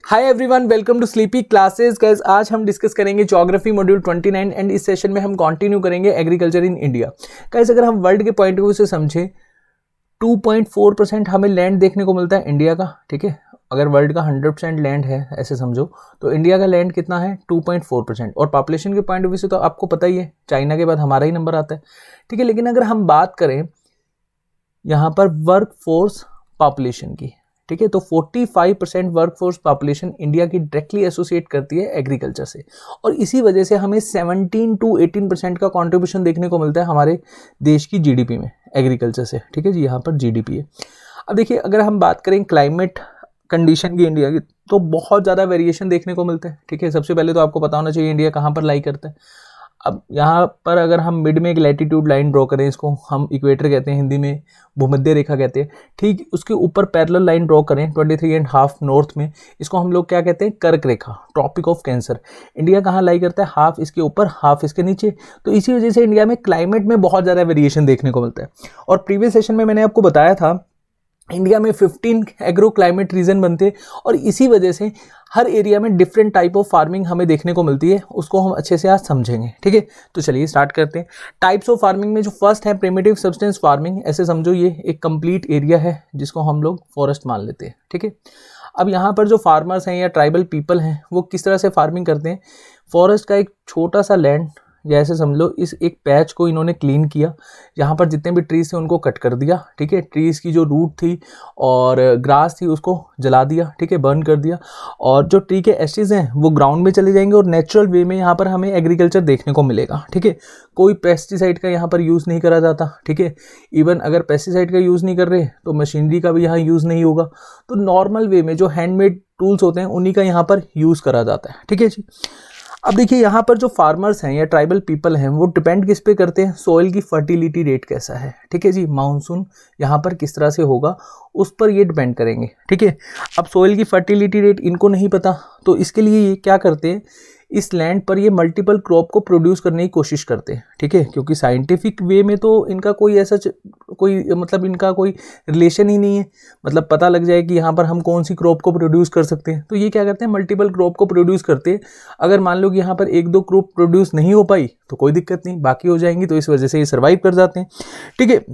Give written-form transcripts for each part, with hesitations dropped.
Hi everyone, welcome to sleepy classes. Guys, आज हम discuss करेंगे ज्योग्राफी मॉड्यूल 29 एंड इस सेशन में हम कंटिन्यू करेंगे एग्रीकल्चर इन इंडिया। गाइस, अगर हम वर्ल्ड के पॉइंट ऑफ व्यू से समझें 2.4% हमें लैंड देखने को मिलता है इंडिया का। ठीक है, अगर वर्ल्ड का 100% लैंड है ऐसे समझो तो इंडिया का लैंड कितना है 2.4%। और पॉपुलेशन के पॉइंट ऑफ व्यू से तो आपको पता ही है, चाइना के बाद हमारा ही नंबर आता है। ठीक है, लेकिन अगर हम बात करें यहाँ पर वर्क फोर्स पॉपुलेशन की, ठीक है, तो 45% वर्कफोर्स पॉपुलेशन इंडिया की डायरेक्टली एसोसिएट करती है एग्रीकल्चर से, और इसी वजह से हमें 17 to 18% का कंट्रीब्यूशन देखने को मिलता है हमारे देश की जीडीपी में एग्रीकल्चर से। ठीक है जी, यहाँ पर जीडीपी है। अब देखिए, अगर हम बात करें क्लाइमेट कंडीशन की इंडिया की, तो बहुत ज़्यादा वेरिएशन देखने को मिलता है। ठीक है, सबसे पहले तो आपको पता होना चाहिए इंडिया कहाँ पर लाई करता है। अब यहाँ पर अगर हम मिड में एक लैटिट्यूड लाइन ड्रॉ करें, इसको हम इक्वेटर कहते हैं, हिंदी में भूमध्य रेखा कहते हैं। ठीक, उसके ऊपर पैरेलल लाइन ड्रॉ करें 23.5 नॉर्थ में, इसको हम लोग क्या कहते हैं, कर्क रेखा, ट्रॉपिक ऑफ कैंसर। इंडिया कहाँ लाई करता है, हाफ इसके ऊपर हाफ इसके नीचे। तो इसी वजह से इंडिया में क्लाइमेट में बहुत ज़्यादा वेरिएशन देखने को मिलता है। और प्रीवियस सेशन में मैंने आपको बताया था इंडिया में 15 एग्रो क्लाइमेट रीजन बनते हैं, और इसी वजह से हर एरिया में डिफरेंट टाइप ऑफ फार्मिंग हमें देखने को मिलती है। उसको हम अच्छे से आज समझेंगे। ठीक है, तो चलिए स्टार्ट करते हैं। टाइप्स ऑफ फार्मिंग में जो फर्स्ट है प्रिमिटिव सब्सटेंस फार्मिंग। ऐसे समझो ये एक कंप्लीट एरिया है जिसको हम लोग फॉरेस्ट मान लेते हैं। ठीक है, अब यहाँ पर जो फार्मर्स हैं या ट्राइबल पीपल हैं वो किस तरह से फार्मिंग करते हैं। फॉरेस्ट का एक छोटा सा लैंड, या ऐसे समझ लो इस एक पैच को इन्होंने क्लीन किया, यहाँ पर जितने भी ट्रीज थे उनको कट कर दिया। ठीक है, ट्रीज की जो रूट थी और ग्रास थी उसको जला दिया। ठीक है, बर्न कर दिया, और जो ट्री के एशेज हैं वो ग्राउंड में चले जाएंगे और नेचुरल वे में यहाँ पर हमें एग्रीकल्चर देखने को मिलेगा। ठीक है, कोई पेस्टिसाइड का यहाँ पर यूज़ नहीं करा जाता। ठीक है, इवन अगर पेस्टिसाइड का यूज़ नहीं कर रहे तो मशीनरी का भी यहाँ यूज़ नहीं होगा। तो नॉर्मल वे में जो हैंडमेड टूल्स होते हैं उन्हीं का यहाँ पर यूज़ करा जाता है। ठीक है जी, अब देखिए यहाँ पर जो फार्मर्स हैं या ट्राइबल पीपल हैं वो डिपेंड किस पे करते हैं, सॉइल की फर्टिलिटी रेट कैसा है। ठीक है जी, मानसून यहाँ पर किस तरह से होगा उस पर ये डिपेंड करेंगे। ठीक है, अब सॉइल की फर्टिलिटी रेट इनको नहीं पता, तो इसके लिए ये क्या करते हैं, इस लैंड पर ये मल्टीपल क्रॉप को प्रोड्यूस करने की कोशिश करते हैं। ठीक है, क्योंकि साइंटिफिक वे में तो इनका कोई ऐसा इनका कोई रिलेशन ही नहीं है, मतलब पता लग जाए कि यहाँ पर हम कौन सी क्रॉप को प्रोड्यूस कर सकते हैं। तो ये क्या करते हैं, मल्टीपल क्रॉप को प्रोड्यूस करते हैं। अगर मान लो कि यहाँ पर एक दो क्रॉप प्रोड्यूस नहीं हो पाई तो कोई दिक्कत नहीं, बाकी हो जाएंगी, तो इस वजह से ये सर्वाइव कर जाते हैं। ठीक है,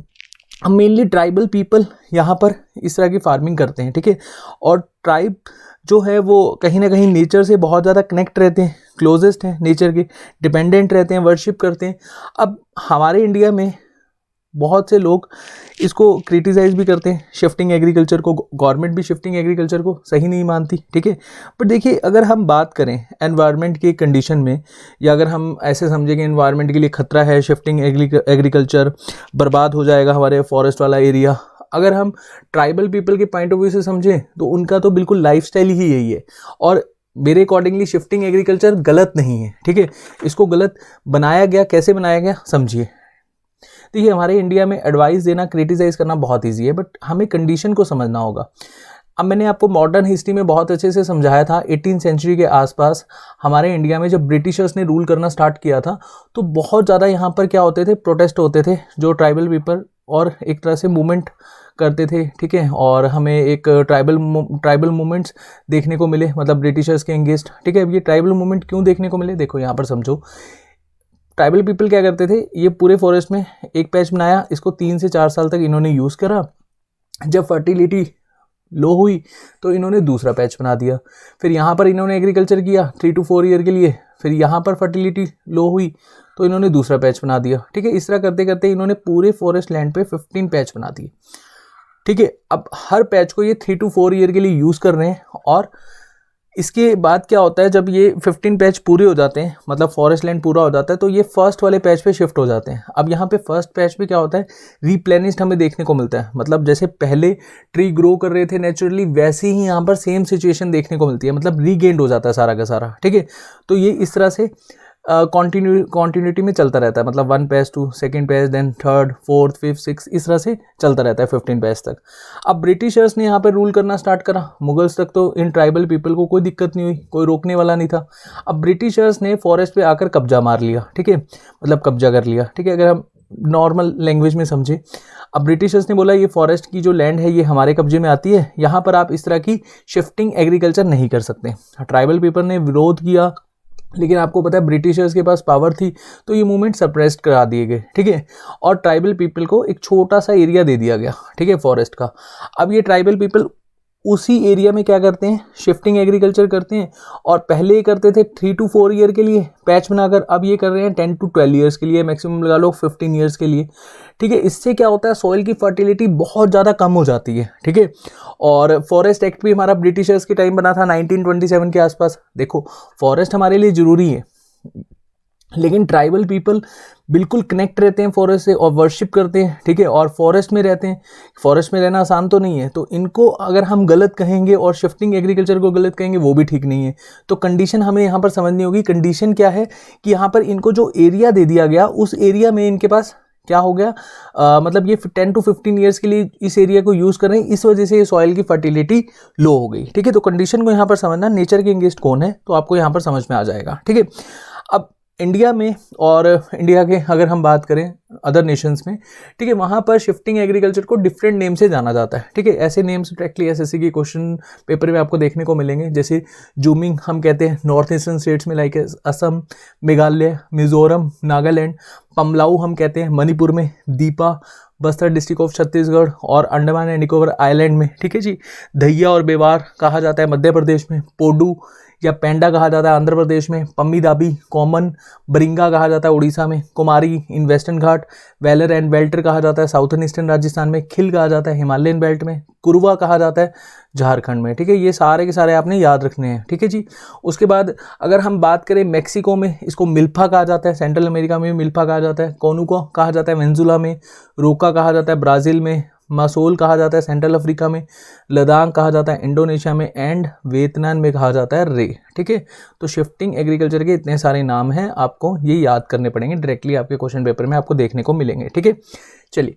मेनली ट्राइबल पीपल यहाँ पर इस तरह की फार्मिंग करते हैं। ठीक है, और ट्राइब जो है वो कहीं ना कहीं नेचर से बहुत ज़्यादा कनेक्ट रहते हैं, क्लोजेस्ट हैं नेचर के, डिपेंडेंट रहते हैं, वर्शिप करते हैं। अब हमारे इंडिया में बहुत से लोग इसको क्रिटिसाइज़ भी करते हैं, शिफ्टिंग एग्रीकल्चर को। गवर्नमेंट भी शिफ्टिंग एग्रीकल्चर को सही नहीं मानती। ठीक है, पर देखिए अगर हम बात करें एनवायरनमेंट के कंडीशन में, या अगर हम ऐसे समझें कि एनवायरनमेंट के लिए खतरा है, शिफ्टिंग एग्रीकल्चर बर्बाद हो जाएगा हमारे फॉरेस्ट वाला एरिया, अगर हम ट्राइबल पीपल के पॉइंट ऑफ व्यू से समझें तो उनका तो बिल्कुल लाइफस्टाइल ही यही है, और मेरे अकॉर्डिंगली शिफ्टिंग एग्रीकल्चर गलत नहीं है। ठीक है, इसको गलत बनाया गया, कैसे बनाया गया समझिए। देखिए हमारे इंडिया में एडवाइस देना, क्रिटिसाइज करना बहुत ईजी है, बट हमें कंडीशन को समझना होगा। अब मैंने आपको मॉडर्न हिस्ट्री में बहुत अच्छे से समझाया था, 18th सेंचुरी के आसपास हमारे इंडिया में जब ब्रिटिशर्स ने रूल करना स्टार्ट किया था तो बहुत ज़्यादा यहाँ पर क्या होते थे, प्रोटेस्ट होते थे, जो ट्राइबल पीपल और एक तरह से मूवमेंट करते थे। ठीक है, और हमें एक ट्राइबल मूवमेंट्स देखने को मिले, मतलब ब्रिटिशर्स के एंगेस्ट। ठीक है, अब ये ट्राइबल मूवमेंट क्यों देखने को मिले, देखो यहाँ पर समझो। ट्राइबल पीपल क्या करते थे, ये पूरे फॉरेस्ट में एक पैच बनाया, इसको 3 से 4 साल तक इन्होंने यूज़ करा। जब फर्टिलिटी लो हुई तो इन्होंने दूसरा पैच बना दिया, फिर यहाँ पर इन्होंने एग्रीकल्चर किया 3 to 4 ईयर के लिए, फिर यहाँ पर फर्टिलिटी लो हुई तो इन्होंने दूसरा पैच बना दिया। ठीक है, इस तरह करते करते इन्होंने पूरे फॉरेस्ट लैंड पे 15 पैच बना दिए। ठीक है, अब हर पैच को ये 3 to 4 ईयर के लिए यूज़ कर रहे हैं, और इसके बाद क्या होता है, जब ये 15 पैच पूरे हो जाते हैं, मतलब फॉरेस्ट लैंड पूरा हो जाता है, तो ये फर्स्ट वाले पैच पे शिफ्ट हो जाते हैं। अब यहाँ पे फर्स्ट पैच पे क्या होता है, रिप्लेनिश्ड हमें देखने को मिलता है, मतलब जैसे पहले ट्री ग्रो कर रहे थे नेचुरली, वैसे ही यहाँ पर सेम सिचुएशन देखने को मिलती है, मतलब रीगेन्ड हो जाता है सारा का सारा। ठीक है, तो ये इस तरह से कॉन्टिन्यूटी में चलता रहता है, मतलब 1 patch to second patch, then 3rd 4th 5th 6th, इस तरह से चलता रहता है 15 पैच तक। अब ब्रिटिशर्स ने यहाँ पे रूल करना स्टार्ट करा, मुगल्स तक तो इन ट्राइबल पीपल को कोई दिक्कत नहीं हुई, कोई रोकने वाला नहीं था। अब ब्रिटिशर्स ने फॉरेस्ट पे आकर कब्जा मार लिया। ठीक है, मतलब कब्जा कर लिया। ठीक है, अगर हम नॉर्मल लैंग्वेज में समझे। अब ब्रिटिशर्स ने बोला ये फॉरेस्ट की जो लैंड है ये हमारे कब्जे में आती है, यहाँ पर आप इस तरह की शिफ्टिंग एग्रीकल्चर नहीं कर सकते। ट्राइबल पीपल ने विरोध किया, लेकिन आपको पता है ब्रिटिशर्स के पास पावर थी तो ये मूवमेंट सप्रेस्ड करा दिए गए, ठीक है। और ट्राइबल पीपल को एक छोटा सा एरिया दे दिया गया, ठीक है, फॉरेस्ट का। अब ये ट्राइबल पीपल उसी एरिया में क्या करते हैं, शिफ्टिंग एग्रीकल्चर करते हैं। और पहले ये करते थे 3 to 4 ईयर के लिए पैच बनाकर, अब ये कर रहे हैं 10 to 12 ईयर्स के लिए, मैक्सिमम लगा लो 15 ईयर्स के लिए, ठीक है। इससे क्या होता है, सॉइल की फर्टिलिटी बहुत ज़्यादा कम हो जाती है, ठीक है। और फॉरेस्ट एक्ट भी हमारा ब्रिटिशर्स के टाइम बना था 1927 के आसपास। देखो फॉरेस्ट हमारे लिए ज़रूरी है, लेकिन ट्राइबल पीपल बिल्कुल कनेक्ट रहते हैं फॉरेस्ट से और वर्शिप करते हैं, ठीक है, और फॉरेस्ट में रहते हैं। फॉरेस्ट में रहना आसान तो नहीं है, तो इनको अगर हम गलत कहेंगे और शिफ्टिंग एग्रीकल्चर को गलत कहेंगे वो भी ठीक नहीं है। तो कंडीशन हमें यहाँ पर समझनी होगी। कंडीशन क्या है कि यहाँ पर इनको जो एरिया दे दिया गया उस एरिया में इनके पास क्या हो गया, मतलब ये 10 to 15 ईयर्स के लिए इस एरिया को यूज़ कर रहे हैं, इस वजह से ये सॉइल की फर्टिलिटी लो हो गई, ठीक है। तो कंडीशन को यहाँ पर समझना, नेचर के अगेंस्ट कौन है तो आपको यहाँ पर समझ में आ जाएगा, ठीक है। अब इंडिया में और इंडिया के अगर हम बात करें अदर नेशंस में, ठीक है, वहाँ पर शिफ्टिंग एग्रीकल्चर को डिफरेंट नेम से जाना जाता है, ठीक है। ऐसे नेम्स डायरेक्टली एसएससी के क्वेश्चन पेपर में आपको देखने को मिलेंगे, जैसे जूमिंग हम कहते हैं नॉर्थ ईस्टर्न स्टेट्स में, लाइक असम, मेघालय, मिजोरम, नागालैंड। पमलाऊ हम कहते हैं मणिपुर में, दीपा बस्तर डिस्ट्रिक्ट ऑफ छत्तीसगढ़ और अंडमान एंड निकोबार आइलैंड में, ठीक है जी। धैया और बेवार कहा जाता है मध्य प्रदेश में, पोडू या पेंडा कहा जाता है आंध्र प्रदेश में, पम्मीदाबी कॉमन, बरिंगा कहा जाता है उड़ीसा में, कुमारी इन वेस्टर्न घाट, वेलर एंड बेल्टर कहा जाता है साउथर्न ईस्टर्न राजस्थान में, खिल कहा जाता है हिमालयन बेल्ट में, कुरवा कहा जाता है झारखंड में, ठीक है। ये सारे के सारे आपने याद रखने हैं, ठीक है जी। उसके बाद अगर हम बात करें मेक्सिको में इसको मिल्फा कहा जाता है, सेंट्रल अमेरिका में मिल्फा कहा जाता है, कोनुको कहा जाता है वेनेजुला में, रोका कहा जाता है ब्राज़ील में, मासोल कहा जाता है सेंट्रल अफ्रीका में, लद्दाख कहा जाता है इंडोनेशिया में, एंड वियतनाम में कहा जाता है रे, ठीक है। तो शिफ्टिंग एग्रीकल्चर के इतने सारे नाम हैं, आपको ये याद करने पड़ेंगे, डायरेक्टली आपके क्वेश्चन पेपर में आपको देखने को मिलेंगे, ठीक है। चलिए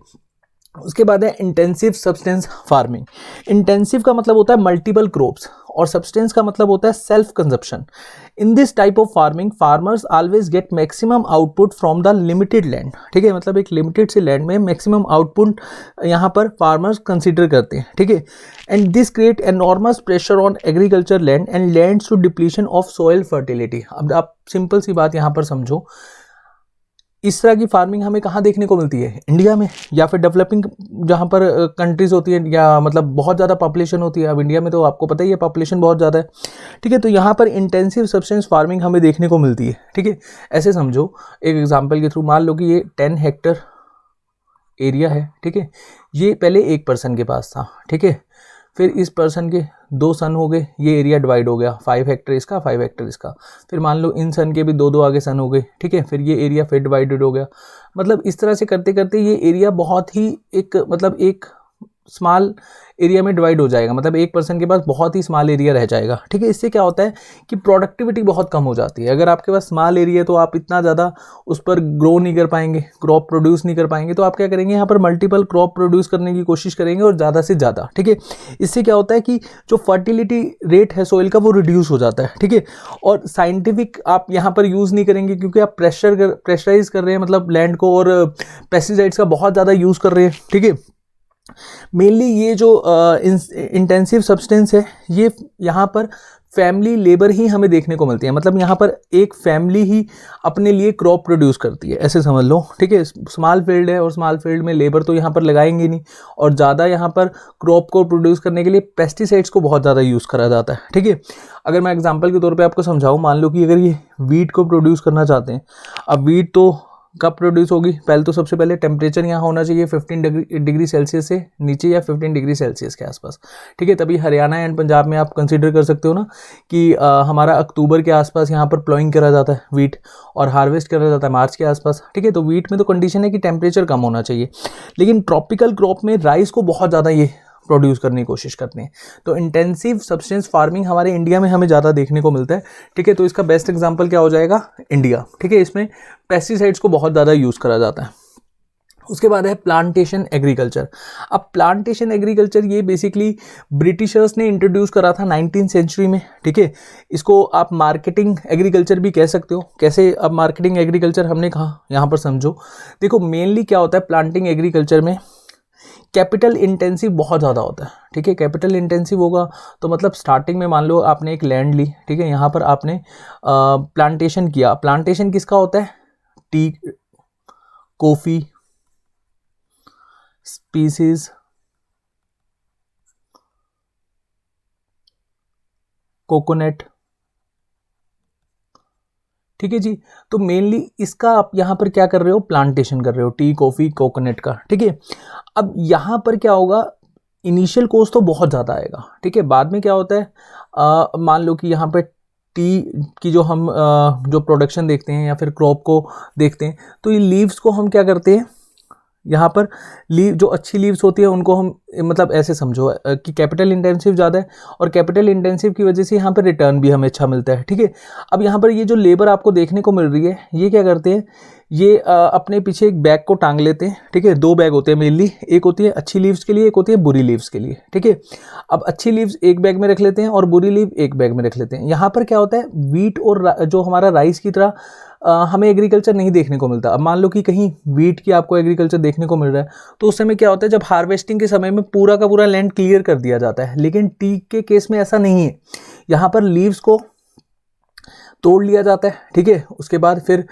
उसके बाद है इंटेंसिव सब्सटेंस फार्मिंग। इंटेंसिव का मतलब होता है मल्टीपल क्रॉप्स और सब्सटेंस का मतलब होता है self consumption. In this type of farming farmers always get maximum output from the limited land, ठीक है। मतलब एक लिमिटेड से लैंड में मैक्सिमम आउटपुट यहाँ पर फार्मर्स कंसीडर करते हैं, ठीक है। And this create enormous pressure on agriculture land and lands to depletion of soil fertility. अब आप सिंपल सी बात यहाँ पर समझो, इस तरह की फार्मिंग हमें कहाँ देखने को मिलती है, इंडिया में, या फिर डेवलपिंग जहाँ पर कंट्रीज़ होती है, या मतलब बहुत ज़्यादा पॉपुलेशन होती है। अब इंडिया में तो आपको पता ही है पॉपुलेशन बहुत ज़्यादा है, ठीक है। तो यहाँ पर इंटेंसिव सब्सटेंस फार्मिंग हमें देखने को मिलती है, ठीक है। ऐसे समझो एक एग्जांपल के थ्रू, मान लो कि ये 10 हेक्टर एरिया है, ठीक है। ये पहले एक पर्सन के पास था, ठीक है। फिर इस पर्सन के 2 सन हो गए, ये एरिया डिवाइड हो गया, 5 हेक्टर इसका 5 हेक्टर इसका। फिर मान लो इन सन के भी 2 आगे सन हो गए, ठीक है। फिर ये एरिया फिर डिवाइडेड हो गया। मतलब इस तरह से करते करते ये एरिया बहुत ही एक स्मॉल एरिया में डिवाइड हो जाएगा, मतलब एक पर्सन के पास बहुत ही स्मॉल एरिया रह जाएगा, ठीक है। इससे क्या होता है कि प्रोडक्टिविटी बहुत कम हो जाती है। अगर आपके पास स्मॉल एरिया है तो आप इतना ज़्यादा उस पर ग्रो नहीं कर पाएंगे, क्रॉप प्रोड्यूस नहीं कर पाएंगे। तो आप क्या करेंगे, यहाँ पर मल्टीपल क्रॉप प्रोड्यूस करने की कोशिश करेंगे और ज़्यादा से ज़्यादा, ठीक है। इससे क्या होता है कि जो फर्टिलिटी रेट है सॉइल का वो रिड्यूस हो जाता है, ठीक है। और साइंटिफिक आप यहाँ पर यूज़ नहीं करेंगे क्योंकि आप प्रेशराइज कर रहे हैं, मतलब लैंड को, और पेस्टिसाइड्स का बहुत ज़्यादा यूज़ कर रहे हैं, ठीक है। मेनली ये जो इंटेंसिव सब्सटेंस है ये यहाँ पर फैमिली लेबर ही हमें देखने को मिलती है। मतलब यहाँ पर एक फैमिली ही अपने लिए क्रॉप प्रोड्यूस करती है, ऐसे समझ लो, ठीक है। स्मॉल फील्ड है और स्मॉल फील्ड में लेबर तो यहाँ पर लगाएंगे नहीं, और ज़्यादा यहाँ पर क्रॉप को प्रोड्यूस करने के लिए पेस्टिसाइड्स को बहुत ज़्यादा यूज़ करा जाता है, ठीक है। अगर मैं एग्जांपल के तौर पे आपको समझाऊँ, मान लो कि अगर ये वीट को प्रोड्यूस करना चाहते हैं, अब वीट तो कब प्रोड्यूस होगी, पहले तो सबसे पहले टेम्परेचर यहाँ होना चाहिए 15 डिग्री सेल्सियस से नीचे या 15 डिग्री सेल्सियस के आसपास, ठीक है। तभी हरियाणा एंड पंजाब में आप कंसीडर कर सकते हो ना कि हमारा अक्टूबर के आसपास यहाँ पर प्लॉइंग करा जाता है वीट, और हार्वेस्ट करा जाता है मार्च के आसपास, ठीक है। तो वीट में तो कंडीशन है कि टेम्परेचर कम होना चाहिए, लेकिन ट्रॉपिकल क्रॉप में राइस को बहुत ज़्यादा ये प्रोड्यूस करने की कोशिश करते हैं। तो इंटेंसिव सब्सटेंस फार्मिंग हमारे इंडिया में हमें ज़्यादा देखने को मिलता है, ठीक है। तो इसका बेस्ट एग्जांपल क्या हो जाएगा, इंडिया, ठीक है। इसमें पेस्टिसाइड्स को बहुत ज़्यादा यूज़ करा जाता है। उसके बाद है प्लांटेशन एग्रीकल्चर। अब प्लांटेशन एग्रीकल्चर ये बेसिकली ब्रिटिशर्स ने इंट्रोड्यूस करा था 19th सेंचुरी में, ठीक है। इसको आप मार्केटिंग एग्रीकल्चर भी कह सकते हो। कैसे? अब मार्केटिंग एग्रीकल्चर हमने कहा, यहाँ पर समझो। देखो मेनली क्या होता है प्लांटिंग एग्रीकल्चर में, कैपिटल इंटेंसिव बहुत ज़्यादा होता है, ठीक है। कैपिटल इंटेंसिव होगा तो मतलब स्टार्टिंग में मान लो आपने एक लैंड ली, ठीक है, यहाँ पर आपने प्लांटेशन किया। प्लांटेशन किसका होता है? टी, कॉफ़ी स्पीसीज, कोकोनट, ठीक है जी। तो मेनली इसका आप यहाँ पर क्या कर रहे हो? प्लांटेशन कर रहे हो, टी, कॉफ़ी, कोकोनट का, ठीक है। अब यहाँ पर क्या होगा? इनिशियल कॉस्ट तो बहुत ज़्यादा आएगा, ठीक है। बाद में क्या होता है, मान लो कि यहाँ पे टी की जो हम जो प्रोडक्शन देखते हैं या फिर क्रॉप को देखते हैं, तो ये लीव्स को हम क्या करते हैं, यहाँ पर लीव जो अच्छी लीव्स होती है उनको हम मतलब ऐसे समझो कि कैपिटल इंटेंसिव ज़्यादा है, और कैपिटल इंटेंसिव की वजह से यहाँ पर रिटर्न भी हमें अच्छा मिलता है, ठीक है। अब यहाँ पर ये जो लेबर आपको देखने को मिल रही है, ये क्या करते हैं, ये अपने पीछे एक बैग को टांग लेते हैं, ठीक है। दो बैग होते हैं मेनली, एक होती है अच्छी लीव्स के लिए, एक होती है बुरी लीव्स के लिए, ठीक है। अब अच्छी लीव्स एक बैग में रख लेते हैं और बुरी लीव एक बैग में रख लेते हैं। यहाँ पर क्या होता है, वीट और जो हमारा राइस की तरह हमें एग्रीकल्चर नहीं देखने को मिलता। अब मान लो कि कहीं वीट की आपको एग्रीकल्चर देखने को मिल रहा है, तो उस समय क्या होता है, जब हार्वेस्टिंग के समय में पूरा का पूरा लैंड क्लियर कर दिया जाता है। लेकिन टी के केस में ऐसा नहीं है, यहाँ पर लीव्स को तोड़ लिया जाता है, ठीक है। उसके बाद फिर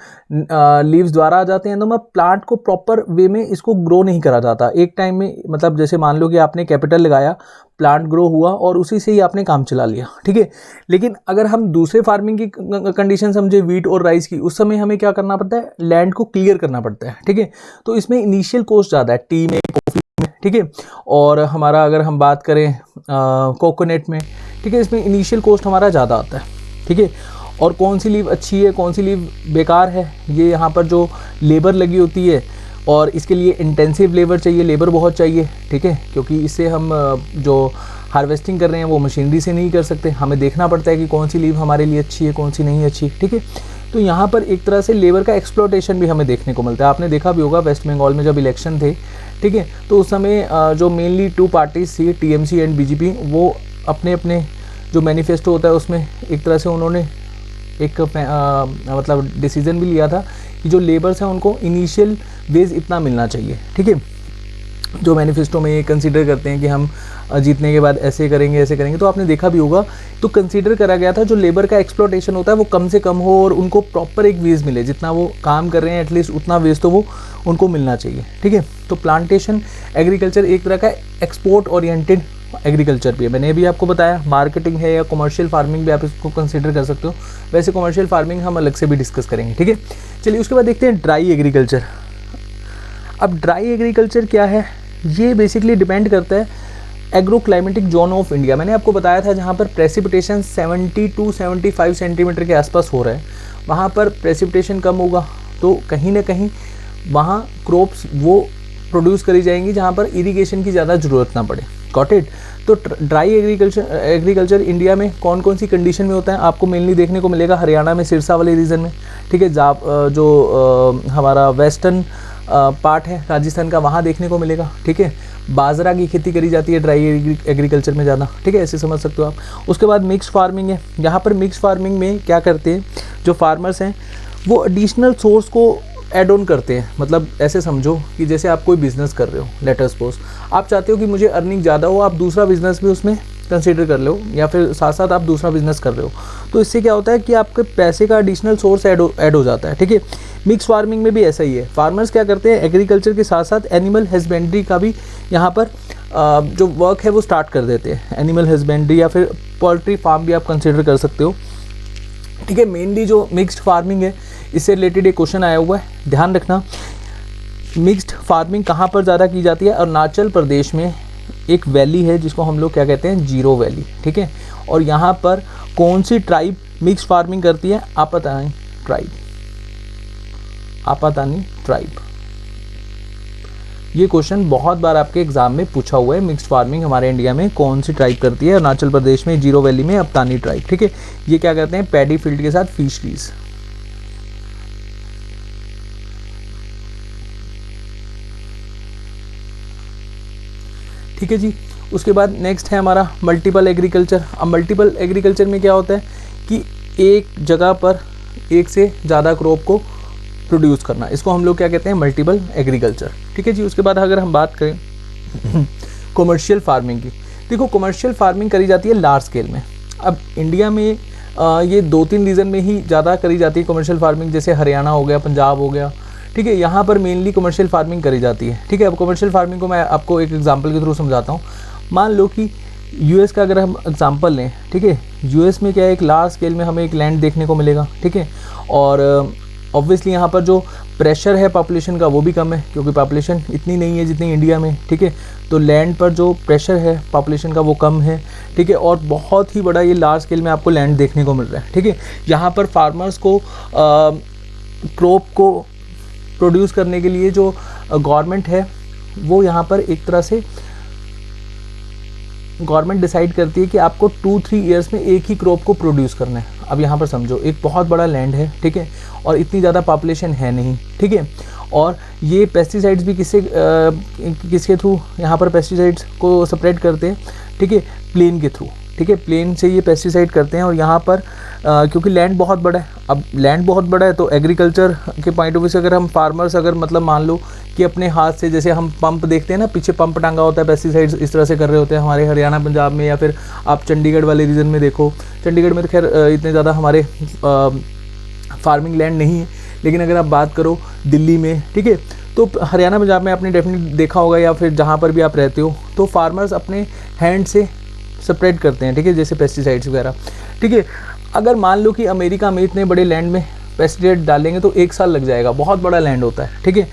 लीव्स द्वारा आ जाते हैं, तो मैं प्लांट को प्रॉपर वे में इसको ग्रो नहीं करा जाता एक टाइम में। मतलब जैसे मान लो कि आपने कैपिटल लगाया, प्लांट ग्रो हुआ और उसी से ही आपने काम चला लिया, ठीक है। लेकिन अगर हम दूसरे फार्मिंग की कंडीशन समझे, वीट और राइस की, उस समय हमें क्या करना पड़ता है, लैंड को क्लियर करना पड़ता है, ठीक है। तो इसमें इनिशियल कॉस्ट ज़्यादा है, टी में, कॉफ़ी में, ठीक है। और हमारा अगर हम बात करें कोकोनट में, ठीक है, इसमें इनिशियल कॉस्ट हमारा ज़्यादा आता है, ठीक है। और कौन सी लीव अच्छी है, कौन सी लीव बेकार है, ये यहाँ पर जो लेबर लगी होती है, और इसके लिए इंटेंसिव लेबर चाहिए, लेबर बहुत चाहिए, ठीक है। क्योंकि इससे हम जो हार्वेस्टिंग कर रहे हैं वो मशीनरी से नहीं कर सकते, हमें देखना पड़ता है कि कौन सी लीव हमारे लिए अच्छी है, कौन सी नहीं अच्छी, ठीक है। तो यहाँ पर एक तरह से लेबर का एक्सप्लॉयटेशन भी हमें देखने को मिलता है। आपने देखा भी होगा वेस्ट बंगाल में जब इलेक्शन थे, ठीक है, तो उस समय जो मेनली टू पार्टीज थी, टीएमसी एंड बीजेपी, वो अपने अपने जो मैनिफेस्टो होता है उसमें एक तरह से उन्होंने एक मतलब डिसीजन भी लिया था कि जो लेबर्स हैं उनको इनिशियल वेज इतना मिलना चाहिए, ठीक है। जो मैनिफेस्टो में ये कंसीडर करते हैं कि हम जीतने के बाद ऐसे करेंगे, ऐसे करेंगे, तो आपने देखा भी होगा, तो कंसीडर करा गया था जो लेबर का एक्सप्लॉयटेशन होता है वो कम से कम हो और उनको प्रॉपर एक वेज मिले, जितना वो काम कर रहे हैं एटलीस्ट उतना वेज तो वो उनको मिलना चाहिए, ठीक है। तो प्लांटेशन एग्रीकल्चर एक तरह का एक्सपोर्ट ओरिएंटेड एग्रीकल्चर भी है। मैंने भी आपको बताया मार्केटिंग है या कमर्शियल फार्मिंग भी आप इसको कंसीडर कर सकते हो। वैसे कमर्शियल फार्मिंग हम अलग से भी डिस्कस करेंगे, ठीक है। चलिए उसके बाद देखते हैं ड्राई एग्रीकल्चर। अब ड्राई एग्रीकल्चर क्या है, ये बेसिकली डिपेंड करता है agro climatic zone of India. मैंने आपको बताया था जहाँ पर प्रेसिपिटेशन 70 to 75 सेंटीमीटर के आसपास हो रहा है, वहाँ पर प्रेसिपिटेशन कम होगा, तो कहीं ना कहीं वहाँ क्रॉप्स वो प्रोड्यूस करी जाएंगी जहाँ पर इरिगेशन की ज़्यादा ज़रूरत ना पड़े। Got it. तो ड्राई एग्रीकल्चर इंडिया में कौन कौन सी कंडीशन में होता है, आपको मेनली देखने को मिलेगा हरियाणा में, सिरसा वाले रीजन में, ठीक है। जो हमारा वेस्टर्न पार्ट है राजस्थान का, वहाँ देखने को मिलेगा, ठीक है। बाजरा की खेती करी जाती है ड्राई एग्रीकल्चर में ज़्यादा, ठीक है, ऐसे समझ सकते हो आप। उसके बाद मिक्स फार्मिंग है। यहाँ पर मिक्स फार्मिंग में क्या करते हैं जो फार्मर्स हैं, वो एडिशनल सोर्स को ऐड ऑन करते हैं। मतलब ऐसे समझो कि जैसे आप कोई बिज़नेस कर रहे हो, लेट अस सपोज आप चाहते हो कि मुझे अर्निंग ज़्यादा हो, आप दूसरा बिज़नेस भी उसमें कंसीडर कर लो, या फिर साथ साथ आप दूसरा बिज़नेस कर रहे हो, तो इससे क्या होता है कि आपके पैसे का एडिशनल सोर्स ऐड हो जाता है, ठीक है। मिक्स फार्मिंग में भी ऐसा ही है। फार्मर्स क्या करते हैं, एग्रीकल्चर के साथ साथ एनिमल हस्बेंड्री का भी यहाँ पर जो वर्क है वो स्टार्ट कर देते हैं। एनिमल हस्बेंड्री या फिर पोल्ट्री फार्म भी आप कंसिडर कर सकते हो, ठीक है। मेनली जो मिक्स्ड फार्मिंग है, इससे रिलेटेड एक क्वेश्चन आया हुआ है, ध्यान रखना। मिक्स्ड फार्मिंग कहाँ पर ज़्यादा की जाती है, अरुणाचल प्रदेश में एक वैली है जिसको हम लोग क्या कहते हैं, जीरो वैली, ठीक है। और यहाँ पर कौन सी ट्राइब मिक्स फार्मिंग करती है, आपातानी ट्राइब, आपातानी ट्राइब। ये क्वेश्चन बहुत बार आपके एग्जाम में पूछा हुआ है, मिक्स्ड फार्मिंग हमारे इंडिया में कौन सी ट्राइब करती है, अरुणाचल प्रदेश में जीरो वैली में आपातानी ट्राइब, ठीक है। ये क्या करते हैं, पैडी फील्ड के साथ फिशरीज। ठीक है जी। उसके बाद नेक्स्ट है हमारा मल्टीपल एग्रीकल्चर। अब मल्टीपल एग्रीकल्चर में क्या होता है कि एक जगह पर एक से ज़्यादा क्रॉप को प्रोड्यूस करना, इसको हम लोग क्या कहते हैं, मल्टीपल एग्रीकल्चर। ठीक है जी। उसके बाद अगर हम बात करें कमर्शियल फार्मिंग की, देखो कमर्शियल फार्मिंग करी जाती है लार्ज स्केल में। अब इंडिया में ये 2-3 रीजन में ही ज़्यादा करी जाती है कमर्शियल फार्मिंग, जैसे हरियाणा हो गया, पंजाब हो गया, ठीक है, यहाँ पर मेनली कमर्शियल फार्मिंग करी जाती है। ठीक है। अब कमर्शियल फार्मिंग को मैं आपको एक एग्जांपल के थ्रू समझाता हूँ। मान लो कि यूएस का अगर हम एग्जांपल लें, ठीक है, यूएस में क्या है, एक लार्ज स्केल में हमें एक लैंड देखने को मिलेगा, ठीक है, और ऑब्वियसली यहाँ पर जो प्रेशर है पॉपुलेशन का वो भी कम है, क्योंकि पॉपुलेशन इतनी नहीं है जितनी इंडिया में, ठीक है, तो लैंड पर जो प्रेशर है पॉपुलेशन का वो कम है, ठीक है, और बहुत ही बड़ा ये लार्ज स्केल में आपको लैंड देखने को मिल रहा है। ठीक है। यहाँ पर फार्मर्स को क्रॉप को प्रोड्यूस करने के लिए जो गवर्नमेंट है वो यहाँ पर एक तरह से गवर्नमेंट डिसाइड करती है कि आपको 2-3 ईयर्स में एक ही क्रॉप को प्रोड्यूस करना है। अब यहाँ पर समझो एक बहुत बड़ा लैंड है, ठीक है, और इतनी ज़्यादा पॉपुलेशन है नहीं, ठीक है, और ये पेस्टिसाइड्स भी किसके थ्रू यहाँ पर पेस्टिसाइड्स को स्प्रेड करते हैं, ठीक है, प्लेन के थ्रू, ठीक है, प्लेन से ये पेस्टिसाइड करते हैं। और यहाँ पर क्योंकि लैंड बहुत बड़ा है, अब लैंड बहुत बड़ा है तो एग्रीकल्चर के पॉइंट ऑफ व्यू से अगर हम फार्मर्स अगर मतलब मान लो कि अपने हाथ से, जैसे हम पंप देखते हैं ना, पीछे पंप टांगा होता है, पेस्टिसाइड्स इस तरह से कर रहे होते हैं हमारे हरियाणा पंजाब में, या फिर आप चंडीगढ़ वाले रीजन में देखो, चंडीगढ़ में तो खैर इतने ज़्यादा हमारे फार्मिंग लैंड नहीं है, लेकिन अगर आप बात करो दिल्ली में, ठीक है, तो हरियाणा पंजाब में आपने डेफिनेटली देखा होगा, या फिर जहाँ पर भी आप रहते हो, तो फार्मर्स अपने हैंड से स्प्रेड करते हैं, ठीक है, जैसे पेस्टिसाइड्स वगैरह। ठीक है। अगर मान लो कि अमेरिका में इतने बड़े लैंड में पेस्टिसाइड डालेंगे तो 1 साल लग जाएगा, बहुत बड़ा लैंड होता है, ठीक है।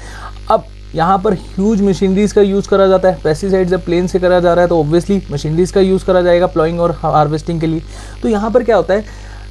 अब यहाँ पर ह्यूज मशीनरीज़ का यूज़ करा जाता है, पेस्टिसाइड जब प्लेन से करा जा रहा है तो ऑब्वियसली मशीनरीज़ का यूज़ करा जाएगा प्लॉइंग और हार्वेस्टिंग के लिए। तो यहाँ पर क्या होता है,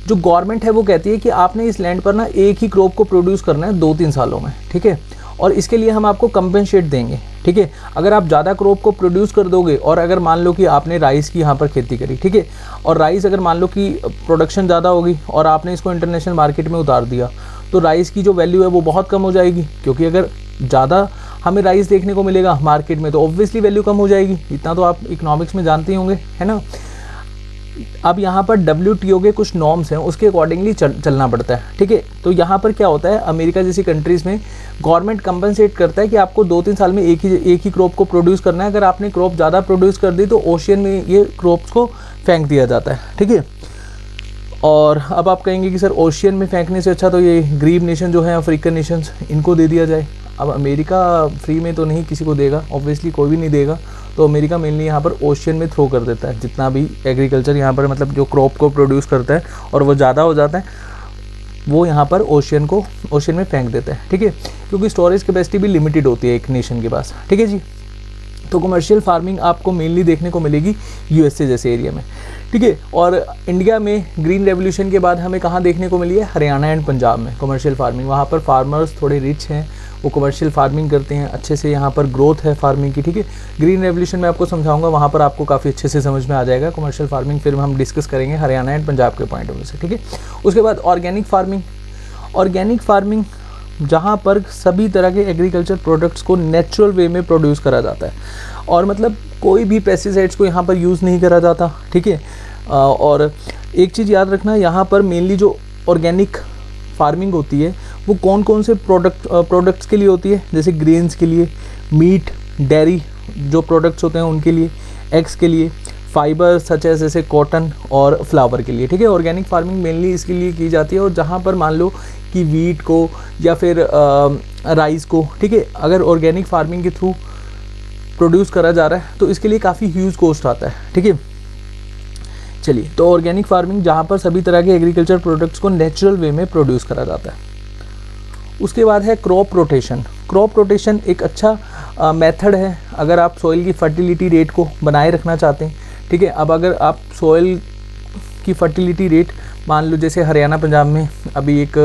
जो गवर्नमेंट है वो कहती है कि आपने इस लैंड पर ना एक ही क्रॉप को प्रोड्यूस करना है 2-3 सालों में, ठीक है, और इसके लिए हम आपको कंपेंसेट देंगे, ठीक है। अगर आप ज़्यादा क्रॉप को प्रोड्यूस कर दोगे, और अगर मान लो कि आपने राइस की यहाँ पर खेती करी, ठीक है, और राइस अगर मान लो कि प्रोडक्शन ज़्यादा होगी और आपने इसको इंटरनेशनल मार्केट में उतार दिया, तो राइस की जो वैल्यू है वो बहुत कम हो जाएगी, क्योंकि अगर ज़्यादा हमें राइस देखने को मिलेगा मार्केट में तो ऑब्वियसली वैल्यू कम हो जाएगी। इतना तो आप इकोनॉमिक्स में जानते ही होंगे, है ना। अब यहाँ पर WTO के कुछ नॉर्म्स हैं, उसके अकॉर्डिंगली चलना पड़ता है, ठीक है। तो यहाँ पर क्या होता है, अमेरिका जैसी कंट्रीज़ में गवर्नमेंट कंपनसेट करता है कि आपको 2-3 साल में एक ही क्रॉप को प्रोड्यूस करना है। अगर आपने क्रॉप ज़्यादा प्रोड्यूस कर दी तो ओशियन में ये क्रॉप्स को फेंक दिया जाता है, ठीक है। और अब आप कहेंगे कि सर ओशियन में फेंकने से अच्छा तो ये गरीब नेशन जो है अफ्रीकन नेशंस, इनको दे दिया जाए। अब अमेरिका फ्री में तो नहीं किसी को देगा, ऑब्वियसली कोई भी नहीं देगा, तो अमेरिका मेनली यहाँ पर ओशियन में थ्रो कर देता है जितना भी एग्रीकल्चर यहाँ पर मतलब जो क्रॉप को प्रोड्यूस करता है, और वो ज़्यादा हो जाता है वो यहाँ पर ओशियन में फेंक देता है, ठीक है, क्योंकि स्टोरेज कैपेसिटी भी लिमिटेड होती है एक नेशन के पास, ठीक है जी। तो कमर्शियल फार्मिंग आपको मेनली देखने को मिलेगी यूएसए जैसे एरिया में, ठीक है। और इंडिया में ग्रीन रेवोल्यूशन के बाद हमें कहाँ देखने को मिली है, हरियाणा एंड पंजाब में कमर्शियल फार्मिंग। वहाँ पर फार्मर्स थोड़े रिच हैं, वो कमर्शियल फार्मिंग करते हैं, अच्छे से यहाँ पर ग्रोथ है फार्मिंग की, ठीक है। ग्रीन रेवोल्यूशन में आपको समझाऊंगा, वहाँ पर आपको काफ़ी अच्छे से समझ में आ जाएगा कमर्शियल फार्मिंग, फिर हम डिस्कस करेंगे हरियाणा एंड पंजाब के पॉइंट ऑफ व्यू से, ठीक है। उसके बाद ऑर्गेनिक फार्मिंग जहाँ पर सभी तरह के एग्रीकल्चर प्रोडक्ट्स को नेचुरल वे में प्रोड्यूस करा जाता है, और मतलब कोई भी पेस्टिसाइड्स को यहाँ पर यूज़ नहीं करा जाता, ठीक है। और एक चीज़ याद रखना, यहाँ पर मेनली जो ऑर्गेनिक फार्मिंग होती है वो कौन कौन से प्रोडक्ट्स के लिए होती है, जैसे ग्रेन्स के लिए, मीट, डेयरी जो प्रोडक्ट्स होते हैं उनके लिए, एग्स के लिए, फाइबर सच एज जैसे कॉटन और फ्लावर के लिए, ठीक है। ऑर्गेनिक फार्मिंग मेनली इसके लिए की जाती है। और जहाँ पर मान लो कि वीट को या फिर राइस को, ठीक है, अगर ऑर्गेनिक फार्मिंग के थ्रू प्रोड्यूस करा जा रहा है तो इसके लिए काफ़ी ह्यूज कॉस्ट आता है, ठीक है। चलिए, तो ऑर्गेनिक फार्मिंग जहाँ पर सभी तरह के एग्रीकल्चर प्रोडक्ट्स को नेचुरल वे में प्रोड्यूस करा जाता है। उसके बाद है क्रॉप रोटेशन एक अच्छा मेथड है अगर आप सॉइल की फर्टिलिटी रेट को बनाए रखना चाहते हैं, ठीक है। अब अगर आप सॉइल की फर्टिलिटी रेट मान लो, जैसे हरियाणा पंजाब में अभी एक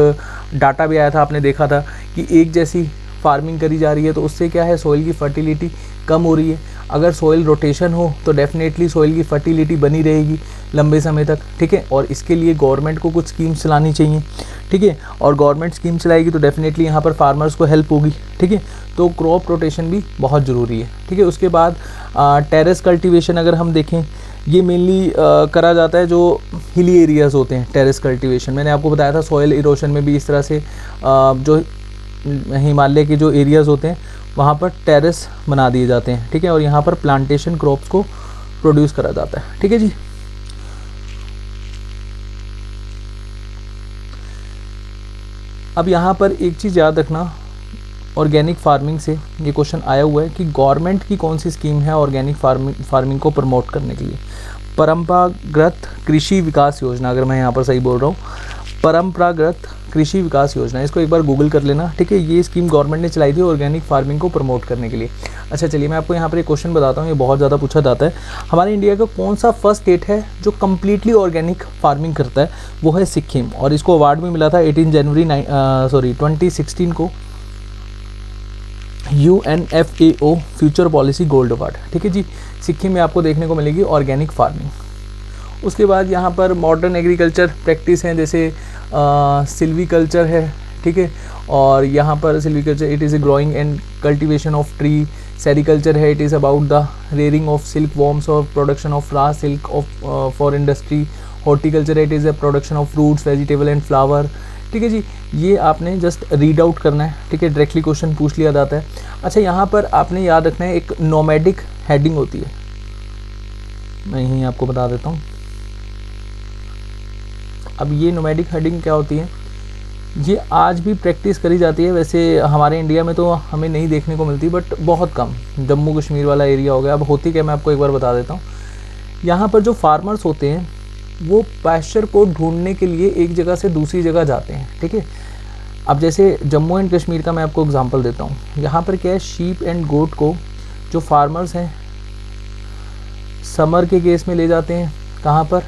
डाटा भी आया था, आपने देखा था कि एक जैसी फार्मिंग करी जा रही है, तो उससे क्या है, सॉइल की फर्टिलिटी कम हो रही है। अगर सॉइल रोटेशन हो तो डेफिनेटली सॉइल की फर्टिलिटी बनी रहेगी, लंबे समय तक, ठीक है। और इसके लिए गवर्नमेंट को कुछ स्कीम्स चलानी चाहिए, ठीक है। और गवर्नमेंट स्कीम चलाएगी तो डेफिनेटली यहाँ पर फार्मर्स को हेल्प होगी, ठीक है। तो क्रॉप रोटेशन भी बहुत ज़रूरी है, ठीक है। उसके बाद टेरेस कल्टीवेशन अगर हम देखें, ये मेनली करा जाता है जो हिली एरियाज़ होते हैं। टेरेस कल्टीवेशन मैंने आपको बताया था, सॉइल इरोशन में भी इस तरह से जो हिमालय के जो एरियाज़ होते हैं वहाँ पर टेरेस बना दिए जाते हैं, ठीक है। और यहाँ पर प्लांटेशन क्रॉप्स को प्रोड्यूस करा जाता है, ठीक है जी। अब यहाँ पर एक चीज़ याद रखना, ऑर्गेनिक फार्मिंग से ये क्वेश्चन आया हुआ है कि गवर्नमेंट की कौन सी स्कीम है ऑर्गेनिक फार्मिंग को प्रमोट करने के लिए। परंपरागत कृषि विकास योजना, अगर मैं यहाँ पर सही बोल रहा हूँ, परंपरागत कृषि विकास योजना, इसको एक बार गूगल कर लेना, ठीक है। ये स्कीम गवर्नमेंट ने चलाई थी ऑर्गेनिक फार्मिंग को प्रमोट करने के लिए। अच्छा चलिए मैं आपको यहाँ पर एक क्वेश्चन बताता हूँ, ये बहुत ज़्यादा पूछा जाता है। हमारे इंडिया का कौन सा फर्स्ट स्टेट है जो कम्प्लीटली ऑर्गेनिक फार्मिंग करता है? वो है सिक्किम, और इसको अवार्ड भी मिला था 2016 को, UNFAO future policy gold award, ठीक है जी। सिक्किम में आपको देखने को मिलेगी ऑर्गेनिक फार्मिंग। उसके बाद यहाँ पर मॉडर्न एग्रीकल्चर प्रैक्टिस हैं, जैसे सिल्वीकल्चर है, ठीक है। और यहाँ पर silviculture it is a growing and cultivation of tree. Sericulture है, it is about the rearing of silk worms और production of raw silk of for industry. Horticulture it is a production of fruits, vegetable and flower, ठीक है जी। ये आपने just read out करना है, ठीक है। डायरेक्टली क्वेश्चन पूछ लिया जाता है। अच्छा यहाँ पर आपने याद रखना है, एक नोमैडिक हेडिंग होती है, मैं यहीं आपको बता देता हूँ। अब ये नोमैडिक हेडिंग क्या होती है, ये आज भी प्रैक्टिस करी जाती है। वैसे हमारे इंडिया में तो हमें नहीं देखने को मिलती, बट बहुत कम, जम्मू कश्मीर वाला एरिया हो गया। अब होती क्या, मैं आपको एक बार बता देता हूँ। यहाँ पर जो फार्मर्स होते हैं वो पैस्चर को ढूंढने के लिए एक जगह से दूसरी जगह जाते हैं, ठीक है। अब जैसे जम्मू एंड कश्मीर का मैं आपको एग्जांपल देता हूँ। यहाँ पर क्या है, शीप एंड गोट को जो फार्मर्स हैं समर के केस में ले जाते हैं, कहाँ पर,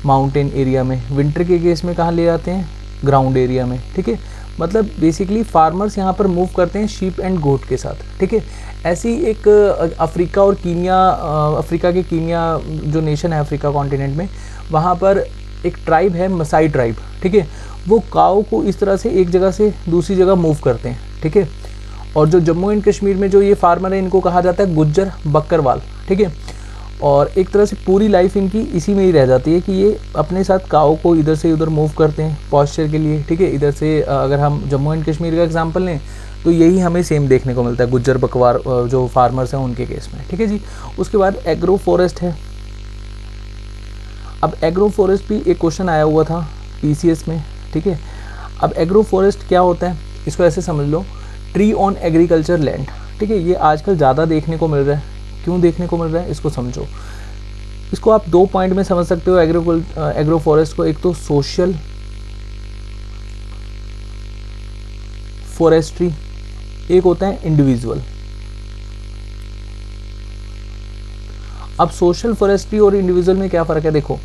माउंटेन एरिया में। विंटर के केस में कहाँ ले जाते हैं, ग्राउंड एरिया में, ठीक है। मतलब बेसिकली फार्मर्स यहाँ पर मूव करते हैं शीप एंड गोट के साथ, ठीक है। ऐसी एक अफ्रीका और कीनिया, अफ्रीका के कीनिया जो नेशन है अफ्रीका कॉन्टिनेंट में, वहाँ पर एक ट्राइब है मसाई ट्राइब, ठीक है। वो काऊ को इस तरह से एक जगह से दूसरी जगह मूव करते हैं, ठीक है। और जो जम्मू एंड कश्मीर में जो ये फार्मर है, इनको कहा जाता है गुज्जर बकरवाल, ठीक है। और एक तरह से पूरी लाइफ इनकी इसी में ही रह जाती है कि ये अपने साथ काऊ को इधर से उधर मूव करते हैं पॉस्चर के लिए, ठीक है। इधर से अगर हम जम्मू एंड कश्मीर का एग्जांपल लें तो यही हमें सेम देखने को मिलता है गुज्जर बकवार जो फार्मर्स हैं उनके केस में, ठीक है जी। उसके बाद एग्रो फॉरेस्ट है। अब एग्रो फॉरेस्ट भी एक क्वेश्चन आया हुआ था PCS में, ठीक है। अब एग्रो फॉरेस्ट क्या होता है, इसको ऐसे समझ लो, ट्री ऑन एग्रीकल्चर लैंड, ठीक है। ये आजकल ज़्यादा देखने को मिल रहा है। क्यों देखने को मिल रहा है, इसको समझो। इसको आप 2 पॉइंट में समझ सकते हो एग्रो फॉरेस्ट को। एक तो सोशल फॉरेस्ट्री, एक होता है इंडिविजुअल। अब सोशल फॉरेस्ट्री और इंडिविजुअल में क्या फ़र्क है, देखो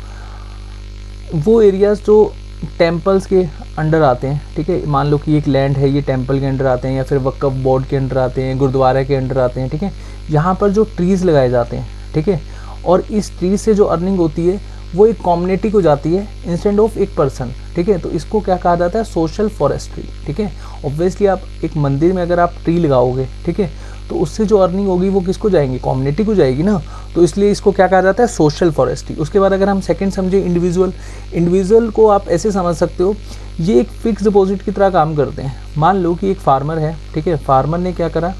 वो एरियाज जो टेम्पल्स के अंडर आते हैं, ठीक है। मान लो कि एक लैंड है, ये टेम्पल के अंडर आते हैं या फिर वक्फ बोर्ड के अंडर आते हैं, गुरुद्वारा के अंडर आते हैं, ठीक है। यहाँ पर जो ट्रीज़ लगाए जाते हैं, ठीक है, और इस ट्रीज से जो अर्निंग होती है वो एक कम्युनिटी को जाती है इंस्टेड ऑफ एक पर्सन, ठीक है। तो इसको क्या कहा जाता है, सोशल फॉरेस्ट्री, ठीक है। ऑब्वियसली आप एक मंदिर में अगर आप ट्री लगाओगे, ठीक है, तो उससे जो अर्निंग होगी वो किसको जाएंगी, कम्युनिटी को जाएगी ना। तो इसलिए इसको क्या कहा जाता है, सोशल फॉरेस्ट्री। उसके बाद अगर हम सेकंड समझे इंडिविजुअल को आप ऐसे समझ सकते हो, ये एक फिक्स डिपॉजिट की तरह काम करते हैं। मान लो कि एक फार्मर है, ठीक है। फार्मर ने क्या करा,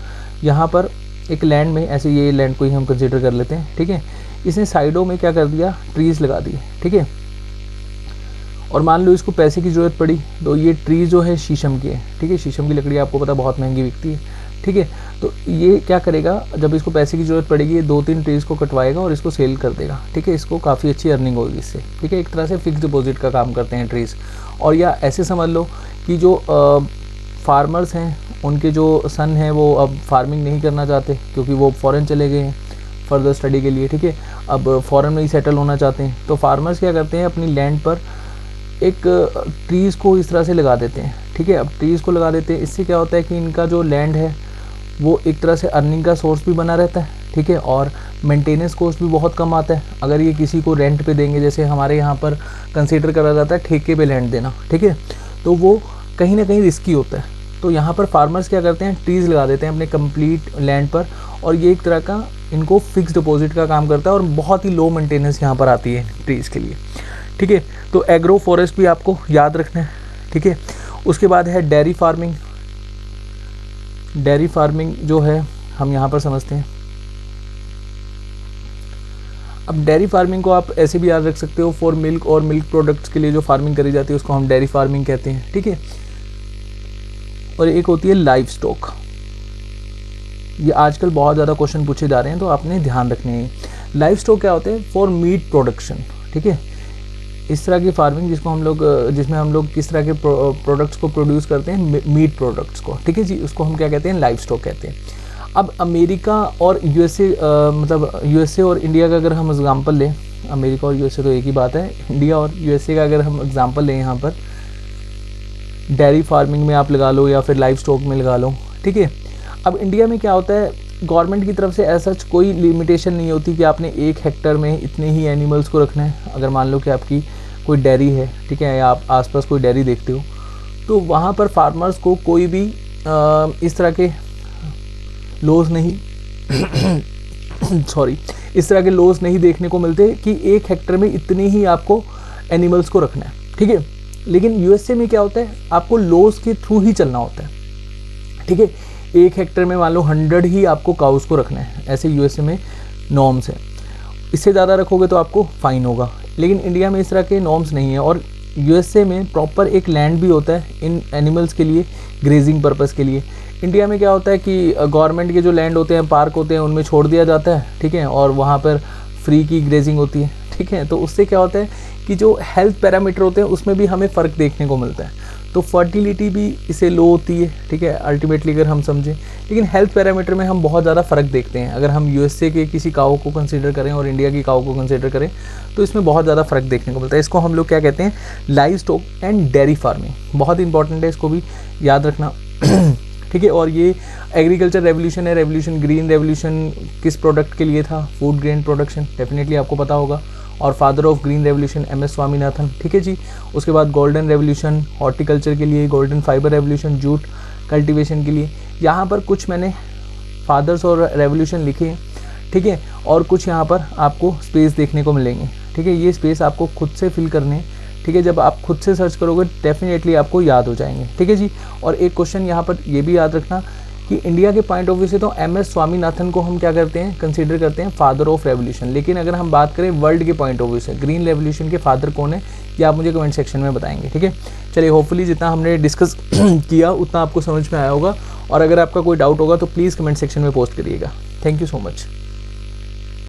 यहाँ पर एक लैंड में, ऐसे ये लैंड को ही हम कंसिडर कर लेते हैं, ठीक है। इसने साइडों में क्या कर दिया, ट्रीज़ लगा दिए, ठीक है। और मान लो इसको पैसे की ज़रूरत पड़ी, तो ये ट्री जो है शीशम की है, ठीक है। शीशम की लकड़ी आपको पता बहुत महंगी बिकती है, ठीक है। तो ये क्या करेगा, जब इसको पैसे की ज़रूरत पड़ेगी, ये 2-3 ट्रीज़ को कटवाएगा और इसको सेल कर देगा, ठीक है। इसको काफ़ी अच्छी अर्निंग होगी इससे, ठीक है। एक तरह से फिक्स डिपॉजिट का काम करते हैं ट्रीज़। और या ऐसे समझ लो कि जो फार्मर्स हैं, उनके जो सन हैं वो अब फार्मिंग नहीं करना चाहते क्योंकि वो फ़ॉरेन चले गए हैं फर्दर स्टडी के लिए, ठीक है। अब फ़ॉरेन में ही सेटल होना चाहते हैं। तो फार्मर्स क्या करते हैं, अपनी लैंड पर एक ट्रीज़ को इस तरह से लगा देते हैं, ठीक है। अब ट्रीज़ को लगा देते हैं, इससे क्या होता है कि इनका जो लैंड है वो एक तरह से अर्निंग का सोर्स भी बना रहता है, ठीक है, और मेंटेनेंस कॉस्ट भी बहुत कम आता है अगर ये किसी को रेंट पे देंगे, जैसे हमारे यहाँ पर कंसीडर करा जाता है ठेके पे लैंड देना, ठीक है, तो वो कहीं ना कहीं रिस्की होता है। तो यहाँ पर फार्मर्स क्या करते हैं, ट्रीज़ लगा देते हैं अपने कंप्लीट लैंड पर, और ये एक तरह का इनको फिक्स डिपॉजिट का काम करता है और बहुत ही लो मेंटेनेंस यहाँ पर आती है ट्रीज़ के लिए, ठीक है। तो एग्रो फॉरेस्ट भी आपको याद रखना है, ठीक है। उसके बाद है डेयरी फार्मिंग। डेयरी फार्मिंग जो है हम यहाँ पर समझते हैं। अब डेयरी फार्मिंग को आप ऐसे भी याद रख सकते हो, फॉर मिल्क और मिल्क प्रोडक्ट्स के लिए जो फार्मिंग करी जाती है उसको हम डेयरी फार्मिंग कहते हैं, ठीक है। और एक होती है लाइव स्टॉक। ये आजकल बहुत ज़्यादा क्वेश्चन पूछे जा रहे हैं तो आपने ध्यान रखने हैं। लाइव स्टॉक क्या होते हैं, फॉर मीट प्रोडक्शन, ठीक है। इस तरह की फार्मिंग जिसमें हम लोग किस तरह के प्रोडक्ट्स को प्रोड्यूस करते हैं, मीट प्रोडक्ट्स को, ठीक है जी, उसको हम क्या कहते हैं, लाइव स्टॉक कहते हैं। अब अमेरिका और यूएसए मतलब यूएसए और इंडिया का अगर हम एग्जांपल लें, अमेरिका और यूएसए तो एक ही बात है, इंडिया और यूएसए का अगर हम एग्जांपल लें यहाँ पर डेयरी फार्मिंग में आप लगा लो या फिर लाइव स्टॉक में लगा लो, ठीक है। अब इंडिया में क्या होता है, गवर्नमेंट की तरफ से ऐसा कोई लिमिटेशन नहीं होती कि आपने 1 हेक्टर में इतने ही एनिमल्स को रखना है। अगर मान लो कि आपकी कोई डेयरी है, ठीक है, या आप आसपास कोई डेयरी देखते हो, तो वहाँ पर फार्मर्स को कोई भी इस तरह के लॉस नहीं इस तरह के लॉस नहीं देखने को मिलते कि 1 हेक्टर में इतने ही आपको एनिमल्स को रखना है, ठीक है। लेकिन यूएसए में क्या होता है, आपको लॉस के थ्रू ही चलना होता है, ठीक है। 1 हेक्टर में मान लो 100 ही आपको काउस को रखना है, ऐसे यूएसए में नॉर्म्स है। इससे ज़्यादा रखोगे तो आपको फाइन होगा। लेकिन इंडिया में इस तरह के नॉर्म्स नहीं है, और यूएसए में प्रॉपर एक लैंड भी होता है इन एनिमल्स के लिए, ग्रेजिंग पर्पस के लिए। इंडिया में क्या होता है कि गवर्नमेंट के जो लैंड होते हैं, पार्क होते हैं, उनमें छोड़ दिया जाता है, ठीक है, और वहाँ पर फ्री की ग्रेजिंग होती है, ठीक है। तो उससे क्या होता है कि जो हेल्थ पैरामीटर होते हैं उसमें भी हमें फ़र्क देखने को मिलता है। तो फर्टिलिटी भी इसे लो होती है, ठीक है, अल्टीमेटली अगर हम समझें। लेकिन हेल्थ पैरामीटर में हम बहुत ज़्यादा फ़र्क देखते हैं। अगर हम यूएसए के किसी काऊ को कंसीडर करें और इंडिया की काऊ को कंसीडर करें तो इसमें बहुत ज़्यादा फ़र्क देखने को मिलता है। इसको हम लोग क्या कहते हैं, live stock and dairy farming. बहुत इंपॉर्टेंट है, इसको भी याद रखना ठीक है। और ये एग्रीकल्चर रेवोल्यूशन है, रेवोल्यूशन, ग्रीन रेवोल्यूशन किस प्रोडक्ट के लिए था, फूड ग्रेन प्रोडक्शन, डेफिनेटली आपको पता होगा। और father of green revolution MS Swaminathan, ठीक है जी। उसके बाद गोल्डन रेवोल्यूशन हॉर्टिकल्चर के लिए, golden fibre revolution jute cultivation के लिए। यहाँ पर कुछ मैंने फादर्स और रेवोल्यूशन लिखे हैं, ठीक है, और कुछ यहाँ पर आपको स्पेस देखने को मिलेंगे, ठीक है। ये स्पेस आपको खुद से फिल करने हैं, ठीक है। जब आप खुद से सर्च करोगे डेफिनेटली आपको याद हो जाएंगे, ठीक है जी। और एक क्वेश्चन यहाँ पर ये भी याद रखना कि इंडिया के पॉइंट ऑफ व्यू से तो MS स्वामीनाथन को हम क्या करते हैं, कंसीडर करते हैं फादर ऑफ रेवोल्यूशन। लेकिन अगर हम बात करें वर्ल्ड के पॉइंट ऑफ व्यू से, ग्रीन रेवोल्यूशन के फादर कौन है, ये आप मुझे कमेंट सेक्शन में बताएंगे, ठीक है। चलिए, होपफुली जितना हमने डिस्कस किया उतना आपको समझ में आया होगा, और अगर आपका कोई डाउट होगा तो प्लीज़ कमेंट सेक्शन में पोस्ट करिएगा। Thank you so much.